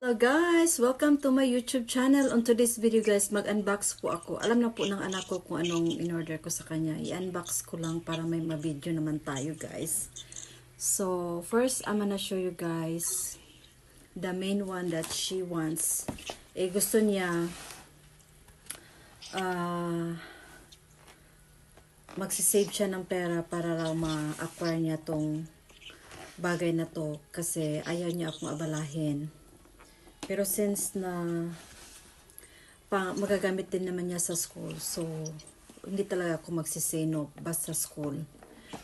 Hello guys! Welcome to my YouTube channel. On today's video guys, mag-unbox po ako. Alam na po ng anak ko kung anong in-order ko sa kanya. I-unbox ko lang para may ma-video naman tayo guys. So, first I'm gonna show you guys the main one that she wants. Gusto niya magsisave siya ng pera para raw ma-acquire niya tong bagay na to kasi ayaw niya akong abalahin. Pero since na magagamit din naman niya sa school, so hindi talaga ako magsisay no basta school.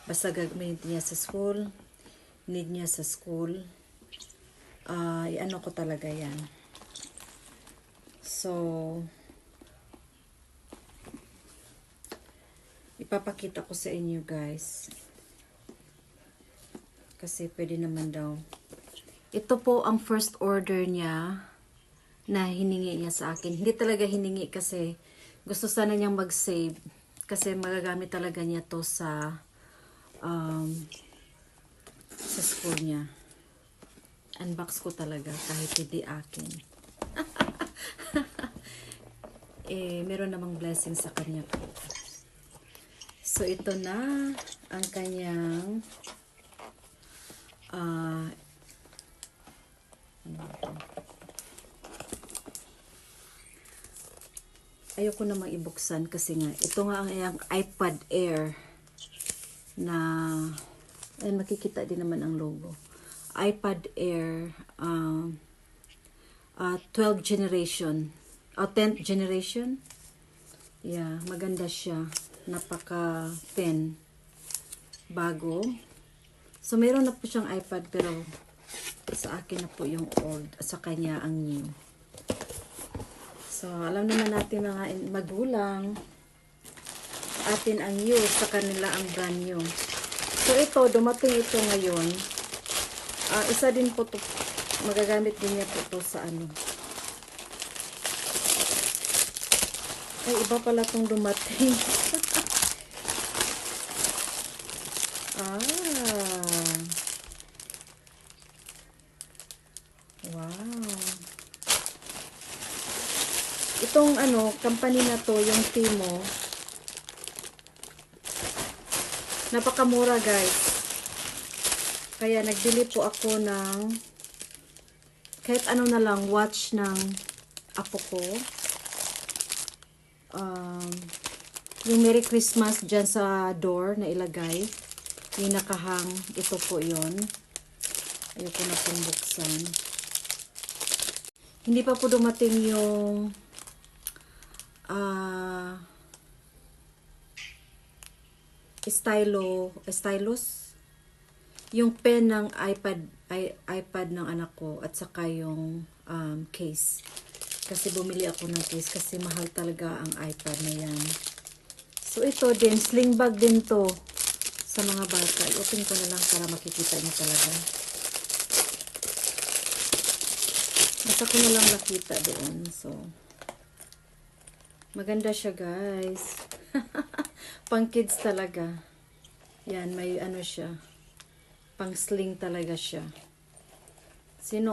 Basta gagamitin niya sa school, need niya sa school, ano ko talaga yan. So, ipapakita ko sa inyo guys. Kasi pwede naman daw. Ito po ang first order niya na hiningi niya sa akin. Hindi talaga hiningi kasi gusto sana niyang mag-save kasi magagamit talaga niya to sa school niya. Unbox ko talaga kahit hindi akin. Meron namang blessing sa kanya po. So ito na ang kanyang ayoko namang ibuksan kasi nga ito nga ang iPad Air na makikita din naman ang logo. iPad Air 12th generation 10th generation. Yeah, maganda siya, napaka thin, bago. So meron na po siyang iPad pero sa akin na po yung old, sa kanya ang new. So, alam naman natin mga magulang, atin ang new, sa kanila ang brand new. So, ito, dumating ito ngayon. Isa din po to, magagamit din niya po to sa ano. Ay, iba pala tong dumating. Wow. Itong company na to, yung Timo, napakamura guys. Kaya nagbili po ako ng kahit ano na lang, watch ng apo ko. Yung Merry Christmas dyan sa door na ilagay. Yung nakahang, ito po yon. Ayoko na pong buksan. Hindi pa po dumating yung stylus, yung pen ng iPad ng anak ko at saka yung case. Kasi bumili ako ng case kasi mahal talaga ang iPad na yan. So ito din, sling bag din to sa mga bata. I-open ko na lang para makikita niyo talaga. Basta ko na lang nakita doon. So, maganda siya guys. Pang kids talaga. Yan, may ano siya. Pang sling talaga siya.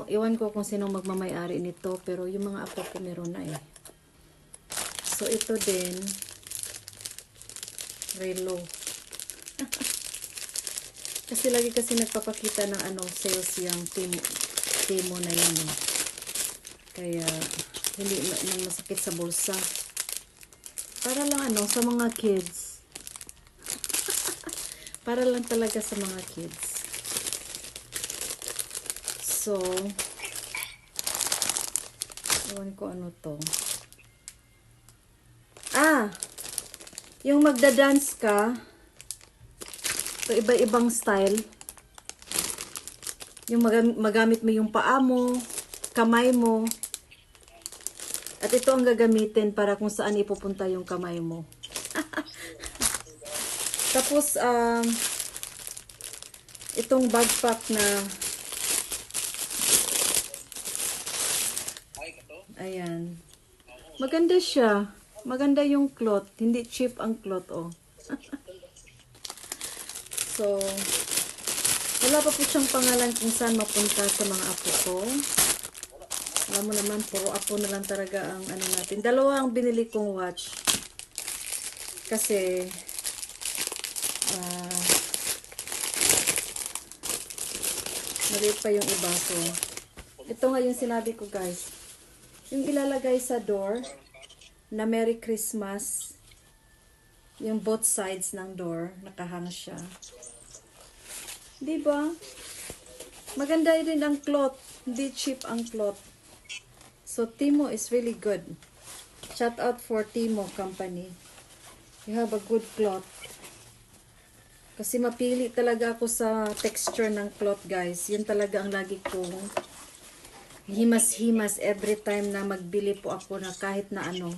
Iwan ko kung sino magmamay-ari nito. Pero yung mga apo ko meron na eh. So, ito din. Relo. Kasi lagi kasi nagpapakita ng sales yung Timo na yan eh. Kaya, hindi masakit sa bulsa. Para lang sa mga kids. Para lang talaga sa mga kids. So, ewan ko ano to. Yung magda-dance ka, so iba-ibang style. Yung magamit mo yung paa mo, kamay mo. At ito ang gagamitin para kung saan ipupunta yung kamay mo. Tapos, itong backpack na, ayan. Maganda siya. Maganda yung cloth. Hindi cheap ang cloth, oh. So, wala pa po siyang pangalan kung saan mapunta sa mga apo ko. Alam mo naman, puro Apo na lang talaga ang ano natin. Dalawa ang binili kong watch. Kasi, maliit pa yung iba. So, ito nga yung sinabi ko, guys. Yung ilalagay sa door, na Merry Christmas, yung both sides ng door, nakahang siya. Diba? Maganda rin ang cloth. Hindi cheap ang cloth. So, Timo is really good. Shout out for Timo Company. You have a good cloth. Kasi mapili talaga ako sa texture ng cloth, guys. Yun talaga ang lagi kong himas-himas every time na magbili po ako na kahit na ano.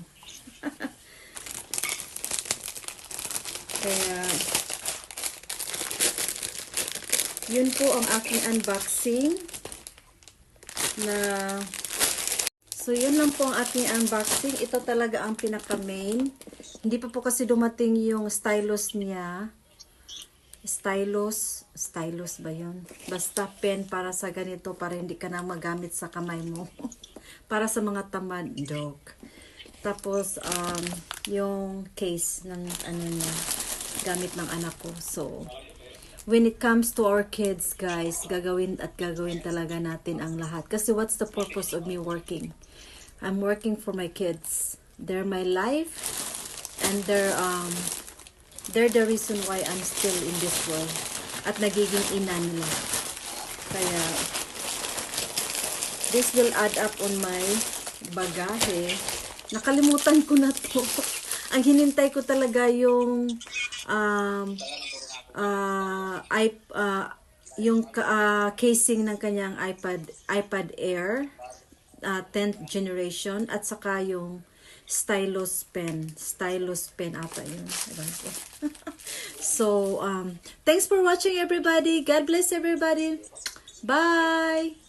Kaya, yun po ang aking unboxing na so yun lang po ang aking unboxing. Ito talaga ang pinaka main. Hindi pa po kasi dumating yung stylus niya. Stylus ba yun? Basta pen para sa ganito, para hindi ka na magamit sa kamay mo. Para sa mga tamad dog. Tapos yung case ng ano niya, gamit ng anak ko. So when it comes to our kids, guys, gagawin talaga natin ang lahat. Kasi what's the purpose of me working? I'm working for my kids. They're my life, and they're the reason why I'm still in this world. At nagiging ina nila. Kaya, this will add up on my bagahe. Nakalimutan ko na to. Ang hinintay ko talaga yung casing ng kanyang iPad Air 10th generation, at saka yung stylus pen ata yun. So thanks for watching, everybody. God bless everybody. Bye.